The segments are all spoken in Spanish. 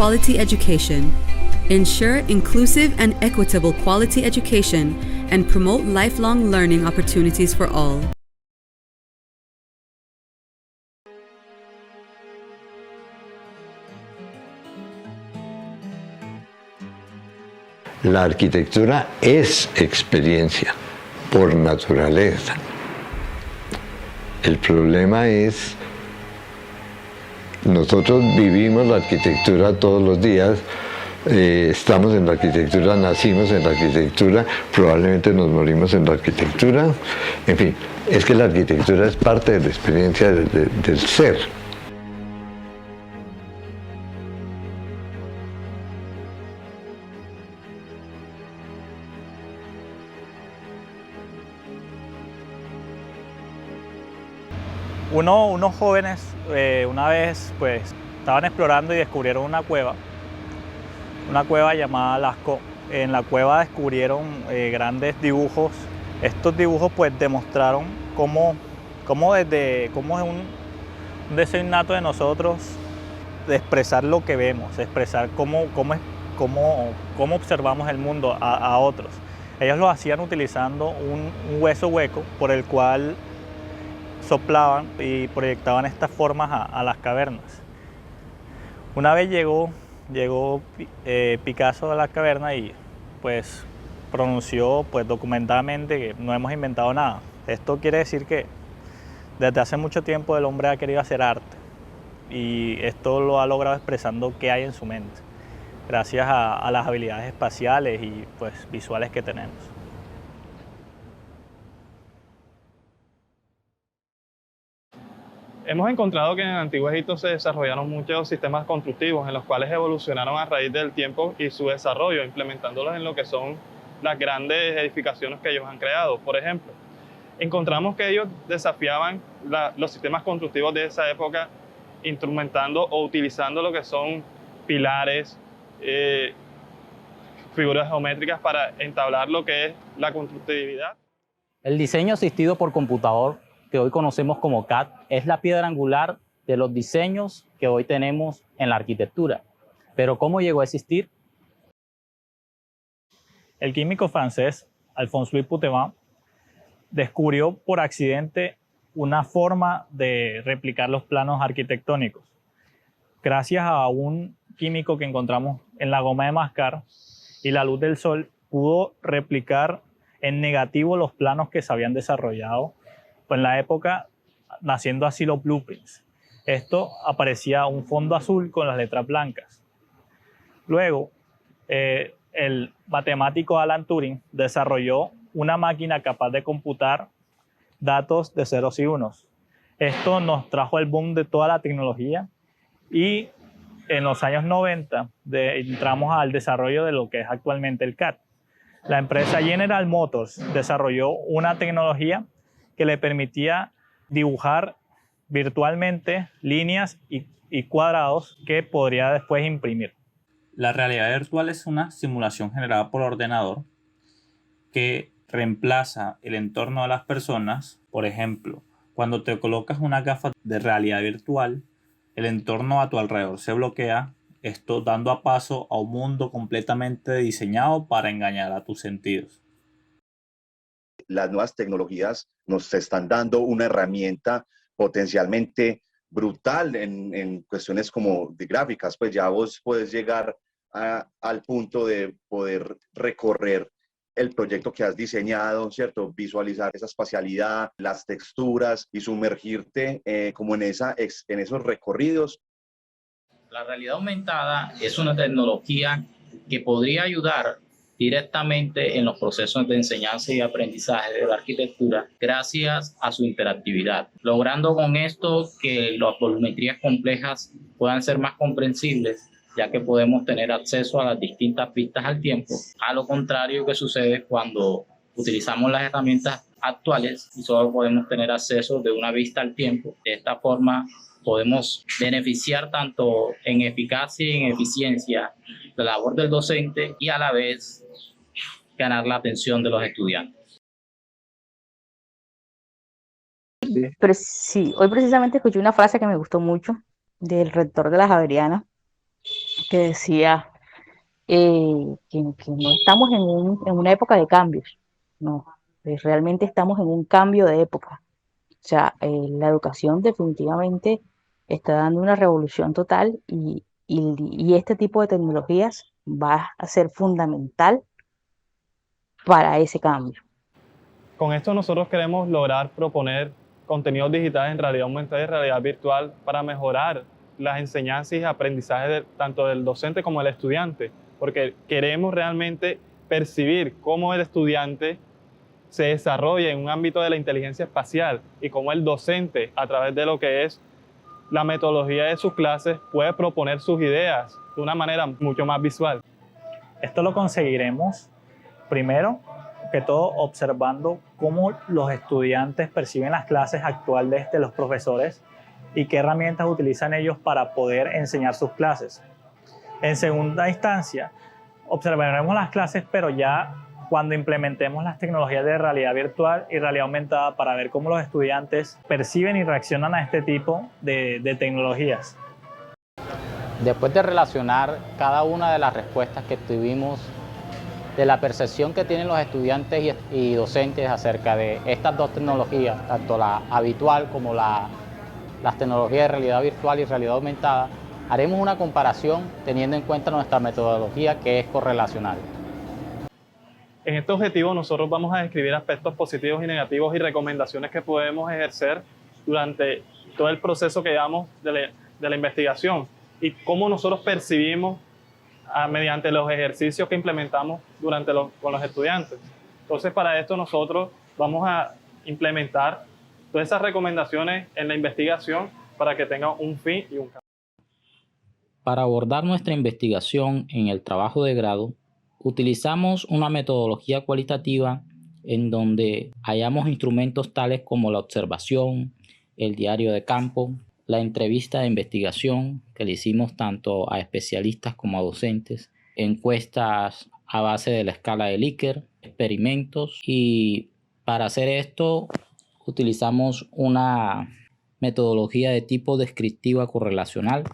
quality education, ensure inclusive and equitable quality education, and promote lifelong learning opportunities for all. La arquitectura es experiencia por naturaleza. El problema es, nosotros vivimos la arquitectura todos los días, estamos en la arquitectura, nacimos en la arquitectura, probablemente nos morimos en la arquitectura. En fin, es que la arquitectura es parte de la experiencia del ser. Unos jóvenes una vez pues estaban explorando y descubrieron una cueva llamada Lascaux. En la cueva descubrieron grandes dibujos. Estos dibujos pues demostraron cómo es un deseo innato de nosotros de expresar lo que vemos, expresar cómo observamos el mundo a otros. Ellos lo hacían utilizando un hueso hueco por el cual soplaban y proyectaban estas formas a las cavernas. Una vez llegó Picasso a la caverna y pues pronunció pues documentadamente que no hemos inventado nada. Esto quiere decir que desde hace mucho tiempo el hombre ha querido hacer arte y esto lo ha logrado expresando qué hay en su mente, gracias a las habilidades espaciales y pues visuales que tenemos. Hemos encontrado que en el Antiguo Egipto se desarrollaron muchos sistemas constructivos en los cuales evolucionaron a raíz del tiempo y su desarrollo, implementándolos en lo que son las grandes edificaciones que ellos han creado. Por ejemplo, encontramos que ellos desafiaban los sistemas constructivos de esa época, instrumentando o utilizando lo que son pilares, figuras geométricas para entablar lo que es la constructividad. El diseño asistido por computador, que hoy conocemos como CAD, es la piedra angular de los diseños que hoy tenemos en la arquitectura. Pero ¿cómo llegó a existir? El químico francés Alphonse-Louis Poutevin descubrió por accidente una forma de replicar los planos arquitectónicos. Gracias a un químico que encontramos en la goma de mascar y la luz del sol, pudo replicar en negativo los planos que se habían desarrollado en la época, naciendo así los blueprints. Esto aparecía un fondo azul con las letras blancas. Luego, el matemático Alan Turing desarrolló una máquina capaz de computar datos de ceros y unos. Esto nos trajo el boom de toda la tecnología y en los años 90 entramos al desarrollo de lo que es actualmente el CAD. La empresa General Motors desarrolló una tecnología que le permitía dibujar virtualmente líneas y cuadrados que podría después imprimir. La realidad virtual es una simulación generada por ordenador que reemplaza el entorno de las personas. Por ejemplo, cuando te colocas unas gafas de realidad virtual, el entorno a tu alrededor se bloquea, esto dando a paso a un mundo completamente diseñado para engañar a tus sentidos. Las nuevas tecnologías nos están dando una herramienta potencialmente brutal en cuestiones como de gráficas, pues ya vos puedes llegar al punto de poder recorrer el proyecto que has diseñado, ¿cierto? Visualizar esa espacialidad, las texturas y sumergirte como en esos recorridos. La realidad aumentada es una tecnología que podría ayudar directamente en los procesos de enseñanza y aprendizaje de la arquitectura gracias a su interactividad, logrando con esto que las volumetrías complejas puedan ser más comprensibles, ya que podemos tener acceso a las distintas vistas al tiempo, a lo contrario que sucede cuando utilizamos las herramientas actuales y solo podemos tener acceso de una vista al tiempo. De esta forma podemos beneficiar tanto en eficacia y en eficiencia la labor del docente y a la vez ganar la atención de los estudiantes. Pero sí, hoy precisamente escuché una frase que me gustó mucho del rector de la Javeriana, que decía que no estamos en una época de cambios, no, realmente estamos en un cambio de época. O sea, la educación definitivamente está dando una revolución total y este tipo de tecnologías va a ser fundamental para ese cambio. Con esto nosotros queremos lograr proponer contenidos digitales en realidad aumentada y realidad virtual para mejorar las enseñanzas y aprendizajes tanto del docente como del estudiante, porque queremos realmente percibir cómo el estudiante se desarrolla en un ámbito de la inteligencia espacial y cómo el docente, a través de lo que es la metodología de sus clases, puede proponer sus ideas de una manera mucho más visual. Esto lo conseguiremos, primero que todo, observando cómo los estudiantes perciben las clases actuales de los profesores y qué herramientas utilizan ellos para poder enseñar sus clases. En segunda instancia, observaremos las clases, pero ya cuando implementemos las tecnologías de realidad virtual y realidad aumentada para ver cómo los estudiantes perciben y reaccionan a este tipo de tecnologías. Después de relacionar cada una de las respuestas que tuvimos de la percepción que tienen los estudiantes y docentes acerca de estas dos tecnologías, tanto la habitual como las tecnologías de realidad virtual y realidad aumentada, haremos una comparación teniendo en cuenta nuestra metodología, que es correlacional. En este objetivo nosotros vamos a describir aspectos positivos y negativos y recomendaciones que podemos ejercer durante todo el proceso que llevamos de la investigación y cómo nosotros percibimos mediante los ejercicios que implementamos con los estudiantes. Entonces, para esto nosotros vamos a implementar todas esas recomendaciones en la investigación para que tenga un fin y un cambio. Para abordar nuestra investigación en el trabajo de grado, utilizamos una metodología cualitativa en donde hallamos instrumentos tales como la observación, el diario de campo, la entrevista de investigación que le hicimos tanto a especialistas como a docentes, encuestas a base de la escala de Likert, experimentos, y para hacer esto utilizamos una metodología de tipo descriptiva correlacional.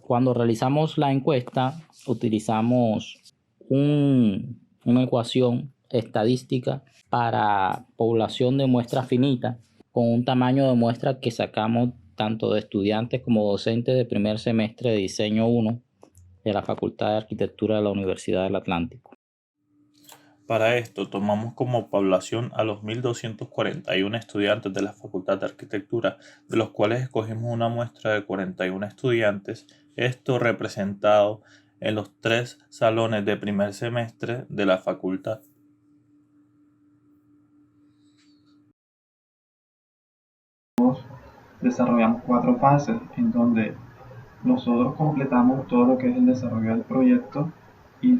Cuando realizamos la encuesta utilizamos una ecuación estadística para población de muestra finita con un tamaño de muestra que sacamos tanto de estudiantes como docentes de primer semestre de Diseño 1 de la Facultad de Arquitectura de la Universidad del Atlántico. Para esto tomamos como población a los 1.241 estudiantes de la Facultad de Arquitectura, de los cuales escogimos una muestra de 41 estudiantes, esto representado en los 3 salones de primer semestre de la facultad. Desarrollamos 4 fases en donde nosotros completamos todo lo que es el desarrollo del proyecto y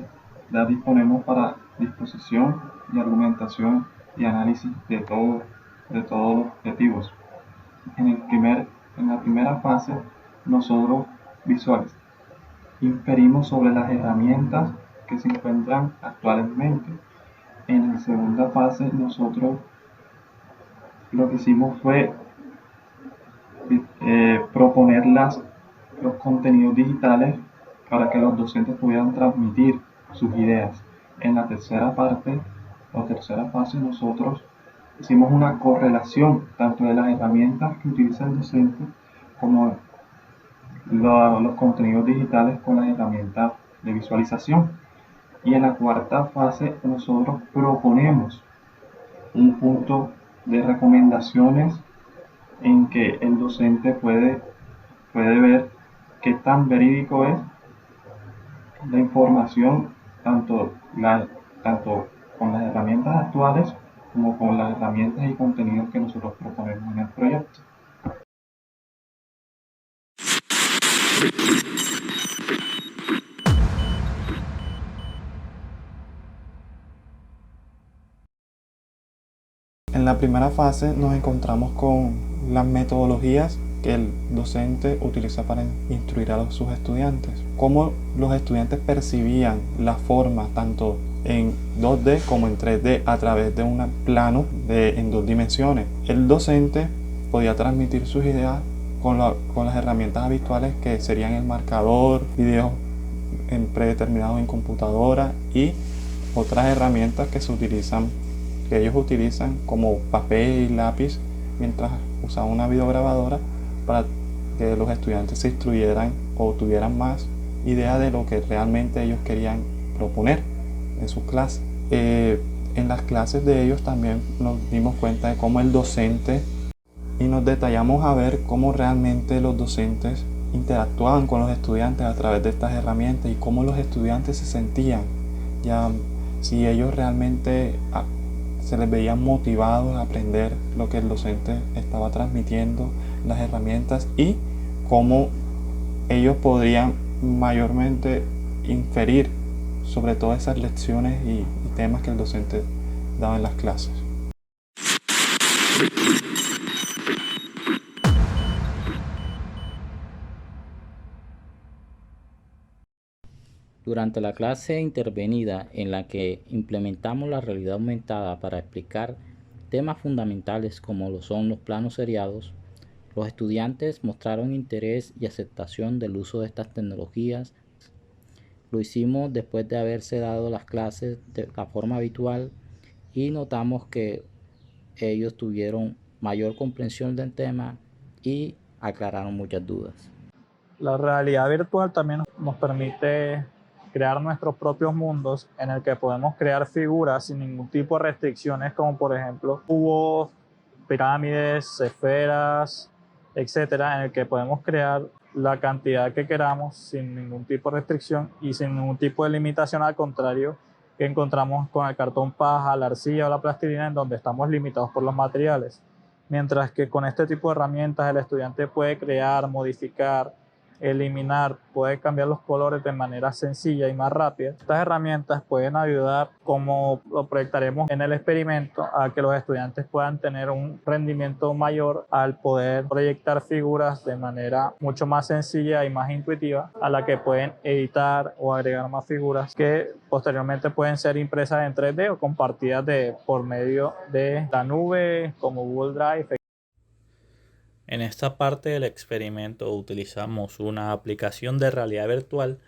la disponemos para disposición y argumentación y análisis de todos los objetivos. En la primera fase nosotros inferimos sobre las herramientas que se encuentran actualmente. En la segunda fase nosotros lo que hicimos fue proponer los contenidos digitales para que los docentes pudieran transmitir sus ideas. En la tercera fase nosotros hicimos una correlación tanto de las herramientas que utiliza el docente como los contenidos digitales con las herramientas de visualización. Y en la cuarta fase nosotros proponemos un punto de recomendaciones en que el docente puede ver qué tan verídico es la información, tanto con las herramientas actuales como con las herramientas y contenidos que nosotros proponemos en el proyecto. En la primera fase nos encontramos con las metodologías que el docente utiliza para instruir a sus estudiantes. Cómo los estudiantes percibían la forma tanto en 2D como en 3D a través de un plano en 2 dimensiones. El docente podía transmitir sus ideas con las herramientas habituales que serían el marcador, videos predeterminados en computadora y otras herramientas que ellos utilizan como papel y lápiz mientras usaban una videograbadora para que los estudiantes se instruyeran o tuvieran más idea de lo que realmente ellos querían proponer en sus clases. En las clases de ellos también nos dimos cuenta de cómo el docente, y nos detallamos a ver cómo realmente los docentes interactuaban con los estudiantes a través de estas herramientas y cómo los estudiantes se sentían, ya si ellos realmente se les veía motivados a aprender lo que el docente estaba transmitiendo, las herramientas, y cómo ellos podrían mayormente inferir sobre todas esas lecciones y temas que el docente daba en las clases. Durante la clase intervenida en la que implementamos la realidad aumentada para explicar temas fundamentales como lo son los planos seriados, los estudiantes mostraron interés y aceptación del uso de estas tecnologías. Lo hicimos después de haberse dado las clases de la forma habitual y notamos que ellos tuvieron mayor comprensión del tema y aclararon muchas dudas. La realidad virtual también nos permite crear nuestros propios mundos en el que podemos crear figuras sin ningún tipo de restricciones, como por ejemplo cubos, pirámides, esferas, etcétera, en el que podemos crear la cantidad que queramos sin ningún tipo de restricción y sin ningún tipo de limitación, al contrario que encontramos con el cartón paja, la arcilla o la plastilina, en donde estamos limitados por los materiales. Mientras que con este tipo de herramientas el estudiante puede crear, modificar, eliminar, puede cambiar los colores de manera sencilla y más rápida. Estas herramientas pueden ayudar, como lo proyectaremos en el experimento, a que los estudiantes puedan tener un rendimiento mayor al poder proyectar figuras de manera mucho más sencilla y más intuitiva, a la que pueden editar o agregar más figuras que posteriormente pueden ser impresas en 3D o compartidas por medio de la nube como Google Drive. En esta parte del experimento utilizamos una aplicación de realidad virtual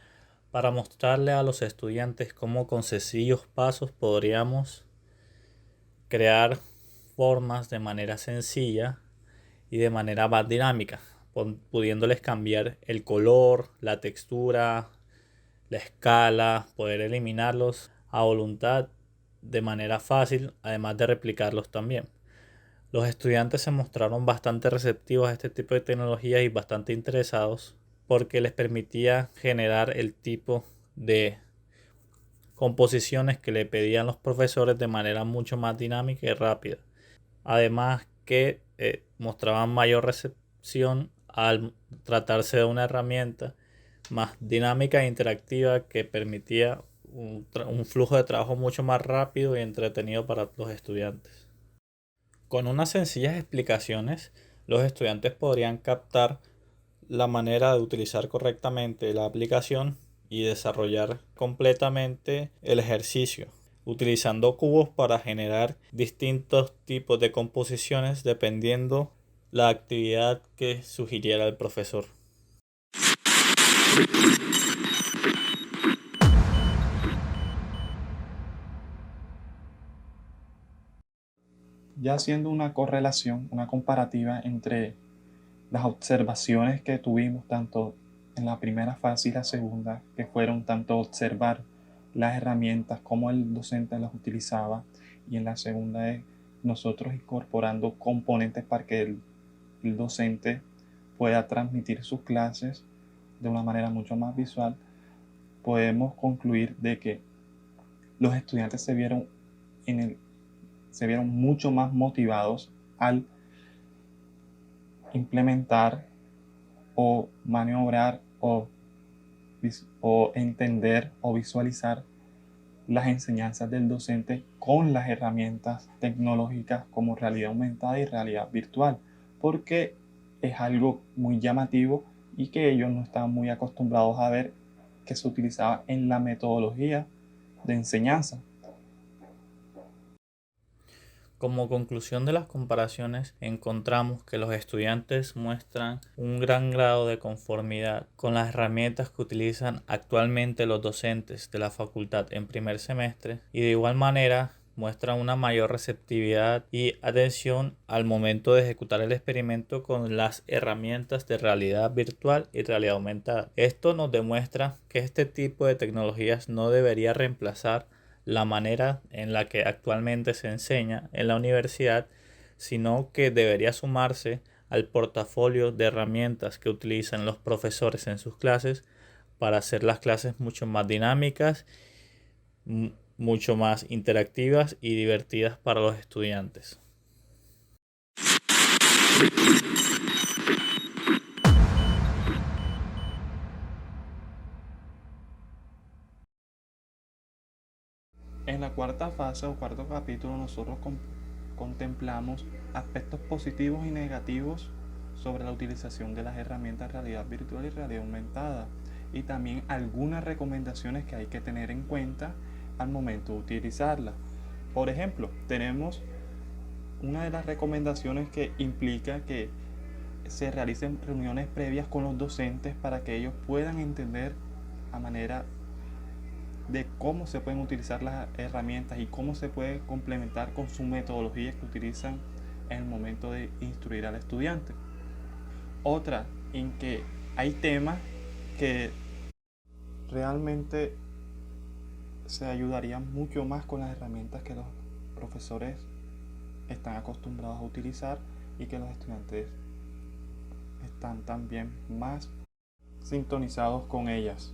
para mostrarle a los estudiantes cómo con sencillos pasos podríamos crear formas de manera sencilla y de manera más dinámica, pudiéndoles cambiar el color, la textura, la escala, poder eliminarlos a voluntad de manera fácil, además de replicarlos también. Los estudiantes se mostraron bastante receptivos a este tipo de tecnologías y bastante interesados porque les permitía generar el tipo de composiciones que le pedían los profesores de manera mucho más dinámica y rápida. Además que mostraban mayor recepción al tratarse de una herramienta más dinámica e interactiva que permitía un flujo de trabajo mucho más rápido y entretenido para los estudiantes. Con unas sencillas explicaciones, los estudiantes podrían captar la manera de utilizar correctamente la aplicación y desarrollar completamente el ejercicio, utilizando cubos para generar distintos tipos de composiciones dependiendo la actividad que sugiriera el profesor. Ya haciendo una correlación, una comparativa entre las observaciones que tuvimos tanto en la primera fase y la segunda, que fueron tanto observar las herramientas, cómo el docente las utilizaba, y en la segunda es nosotros incorporando componentes para que el docente pueda transmitir sus clases de una manera mucho más visual, podemos concluir de que los estudiantes se vieron mucho más motivados al implementar o maniobrar o entender o visualizar las enseñanzas del docente con las herramientas tecnológicas como realidad aumentada y realidad virtual, porque es algo muy llamativo y que ellos no estaban muy acostumbrados a ver que se utilizaba en la metodología de enseñanza. Como conclusión de las comparaciones, encontramos que los estudiantes muestran un gran grado de conformidad con las herramientas que utilizan actualmente los docentes de la facultad en primer semestre y de igual manera muestran una mayor receptividad y atención al momento de ejecutar el experimento con las herramientas de realidad virtual y realidad aumentada. Esto nos demuestra que este tipo de tecnologías no debería reemplazar la manera en la que actualmente se enseña en la universidad, sino que debería sumarse al portafolio de herramientas que utilizan los profesores en sus clases para hacer las clases mucho más dinámicas, mucho más interactivas y divertidas para los estudiantes. En la cuarta fase o cuarto capítulo nosotros contemplamos aspectos positivos y negativos sobre la utilización de las herramientas realidad virtual y realidad aumentada y también algunas recomendaciones que hay que tener en cuenta al momento de utilizarlas. Por ejemplo, tenemos una de las recomendaciones que implica que se realicen reuniones previas con los docentes para que ellos puedan entender a manera de cómo se pueden utilizar las herramientas y cómo se puede complementar con su metodología que utilizan en el momento de instruir al estudiante. Otra, en que hay temas que realmente se ayudarían mucho más con las herramientas que los profesores están acostumbrados a utilizar y que los estudiantes están también más sintonizados con ellas.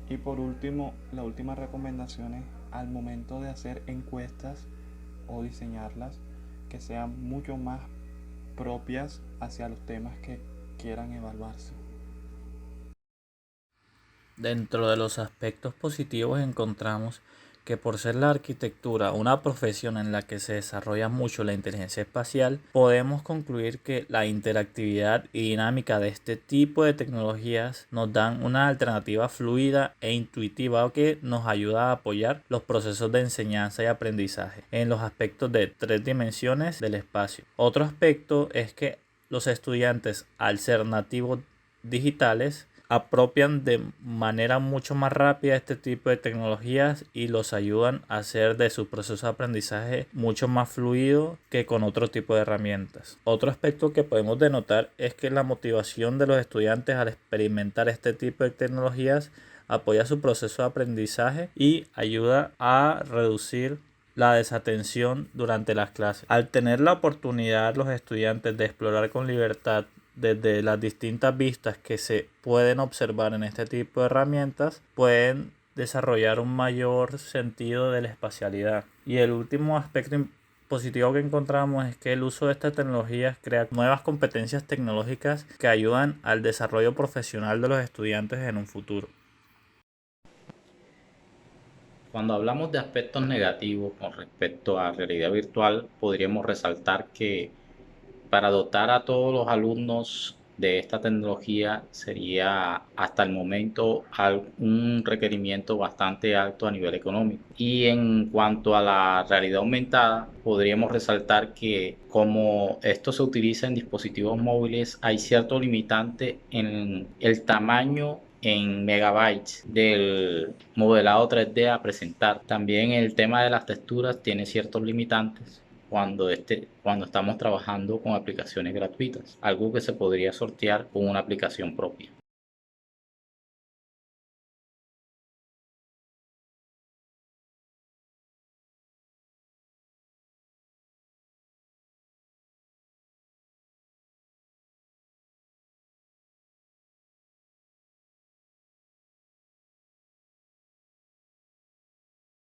Y por último, la última recomendación es al momento de hacer encuestas o diseñarlas que sean mucho más propias hacia los temas que quieran evaluarse. Dentro de los aspectos positivos encontramos que por ser la arquitectura una profesión en la que se desarrolla mucho la inteligencia espacial, podemos concluir que la interactividad y dinámica de este tipo de tecnologías nos dan una alternativa fluida e intuitiva que nos ayuda a apoyar los procesos de enseñanza y aprendizaje en los aspectos de 3 dimensiones del espacio. Otro aspecto es que los estudiantes, al ser nativos digitales, apropian de manera mucho más rápida este tipo de tecnologías y los ayudan a hacer de su proceso de aprendizaje mucho más fluido que con otro tipo de herramientas. Otro aspecto que podemos denotar es que la motivación de los estudiantes al experimentar este tipo de tecnologías apoya su proceso de aprendizaje y ayuda a reducir la desatención durante las clases. Al tener la oportunidad los estudiantes de explorar con libertad desde las distintas vistas que se pueden observar en este tipo de herramientas, pueden desarrollar un mayor sentido de la espacialidad. Y el último aspecto positivo que encontramos es que el uso de estas tecnologías crea nuevas competencias tecnológicas que ayudan al desarrollo profesional de los estudiantes en un futuro. Cuando hablamos de aspectos negativos con respecto a realidad virtual, podríamos resaltar que para dotar a todos los alumnos de esta tecnología sería hasta el momento un requerimiento bastante alto a nivel económico. Y en cuanto a la realidad aumentada, podríamos resaltar que como esto se utiliza en dispositivos móviles, hay cierto limitante en el tamaño en megabytes del modelado 3D a presentar. También el tema de las texturas tiene ciertos limitantes cuando estamos trabajando con aplicaciones gratuitas, algo que se podría sortear con una aplicación propia.